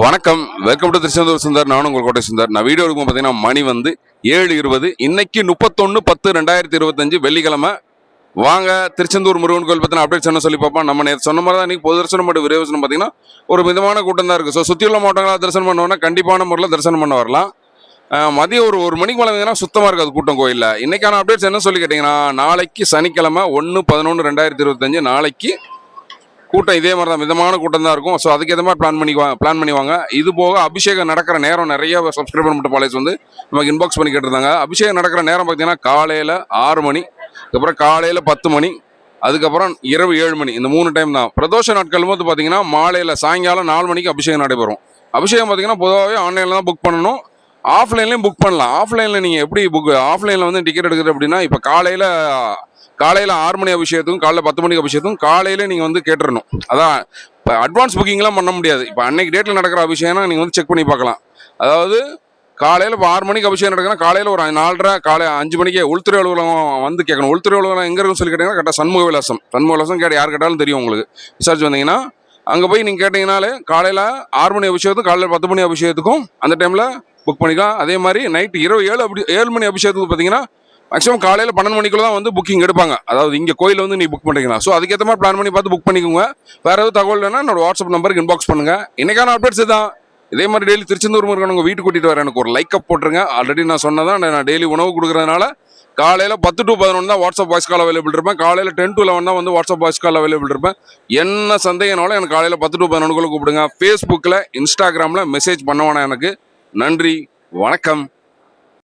வணக்கம், welcome to Tiruchendur Sundar. நானும் உங்கள் கோட்டை சுந்தர். நான் வீடியோ எடுக்கும் பார்த்தீங்கன்னா மணி வந்து 7:20. இன்னைக்கு 31/10/2025 வெள்ளிக்கிழமை. வாங்க திருச்செந்தூர் முருகன் கோயில் பற்றின அப்டேட்ஸ் என்ன சொல்லி பார்ப்போம். நம்ம நேற்று சொன்ன மாதிரி தான் இன்னைக்கு பொது தரிசனம் மற்றும் விரைவசனம் பார்த்தீங்கன்னா ஒரு மிதமான கூட்டம் தான் இருக்குது. ஸோ சுற்றியுள்ள மாவட்டங்களாக தரிசனம் பண்ணுவோம்னா கண்டிப்பான முறையில் தரிசனம் பண்ண வரலாம். மதியம் ஒரு மணிக்கு மேலே வந்தீங்கன்னா சுத்தமாக இருக்காது கூட்டம் கோயிலில். இன்னைக்கான அப்டேட்ஸ் என்ன சொல்லி கேட்டிங்கன்னா, நாளைக்கு சனிக்கிழமை 1/11/2025 நாளைக்கு கூட்டம் இதே மாதிரி தான், மிதமான கூட்டம் தான் இருக்கும். ஸோ அதுக்கேற்ற மாதிரி பிளான் பண்ணிவாங்க. இது போக அபிஷேகம் நடக்கிற நேரம் நிறைய சப்ஸ்கிரைபர் மட்டும் பாலேஜ் வந்து நமக்கு இன்பாக்ஸ் பண்ணி கேட்டிருந்தாங்க. அபிஷேகம் நடக்கிற நேரம் பார்த்தீங்கன்னா காலையில் 6 மணி, அதுக்கப்புறம் காலையில் 10 மணி, அதுக்கப்புறம் இரவு 7 மணி. இந்த 3 டைம் தான். பிரதோஷ நாட்கள் போது பார்த்தீங்கன்னா மாலையில் சாயங்காலம் 4 மணிக்கு அபிஷேகம் நடைபெறும். அபிஷேகம் பார்த்தீங்கன்னா பொதுவாகவே ஆன்லைனில் தான் புக் பண்ணணும், ஆஃப்லைன்லேயும் புக் பண்ணலாம். ஆஃப்லைனில் நீங்கள் எப்படி ஆஃப்லைனில் வந்து டிக்கெட் எடுக்கிறது அப்படின்னா, இப்போ காலையில் 6 மணி அபிஷேகத்துக்கும் காலையில் 10 மணிக்கு அபிஷேகத்துக்கும் காலையிலே நீங்கள் வந்து கேட்டுறணும். அதான் இப்போ அட்வான்ஸ் புக்கிங்லாம் பண்ண முடியாது. இப்போ அன்னைக்கு டேட்டில் நடக்கிற அபிஷேகம்னா நீங்கள் வந்து செக் பண்ணி பார்க்கலாம். அதாவது காலையில் இப்போ 6 மணிக்கு அபிஷேகம் நடக்குன்னா காலையில் ஒரு 4:30 காலை 5 மணிக்கே உள்துறை அலுவலகம் வந்து கேட்கணும். உள்துறை அலுவலகம் எங்கே இருக்குன்னு சொல்லி கேட்டிங்கன்னா கரெக்டாக சண்முக விலாசம் கேட்ட யார் கேட்டாலும் தெரியும் உங்களுக்கு. விசாரிச்சு வந்தீங்கன்னா அங்கே போய் நீங்கள் கேட்டிங்கனாலே காலையில் 6 மணி அபிஷேகத்துக்கும் காலையில் 10 மணி அபிஷேகத்துக்கும் அந்த டைமில் புக் பண்ணிக்கலாம். அதே மாதிரி நைட்டு இரவு 7 மணி அபிஷேகத்துக்கு பார்த்தீங்கன்னா மேக்ஸிமம் காலையில் 12 மணிக்குள்ள தான் வந்து புக்கிங் எடுப்பாங்க. அதாவது இங்கே கோயில் வந்து நீ புக் பண்ணிக்கலாம். ஸோ அதுக்கேற்ற மாதிரி பிளான் பண்ணி பார்த்து புக் பண்ணிக்கோங்க. வேறு எதுவும் தகவல் வேணா என்னோட வாட்ஸ்அப் நம்பருக்கு இன்பாக்ஸ் பண்ணுங்கள். இன்னைக்கான அப்டேட்ஸ் தான். இதே மாதிரி டெய்லி திருச்செந்தூர் முருகன் உங்கள் வீட்டுக்கு கூட்டிகிட்டு வரேன். எனக்கு ஒரு லைக் அப் போட்டுருங்க. ஆல்ரெடி நான் சொன்னதான், நான் டெய்லி உணவு கொடுக்குறதுனால காலையில் 10 to 11 தான் வாட்ஸ்அப் வாய்ஸ் கால் அவைலபிள் இருப்பேன். காலையில் 10 to 11 தான் வந்து வாட்ஸ்அப் வாய்ஸ் கால் அவைலபிள் இருப்பேன். என்ன சந்தேகனாலும் எனக்கு காலையில் 10 to 11 கூப்பிடுங்க. ஃபேஸ்புக்கில், இன்ஸ்டாகிராமில் மெசேஜ் பண்ண வேணாம் எனக்கு. நன்றி, வணக்கம்.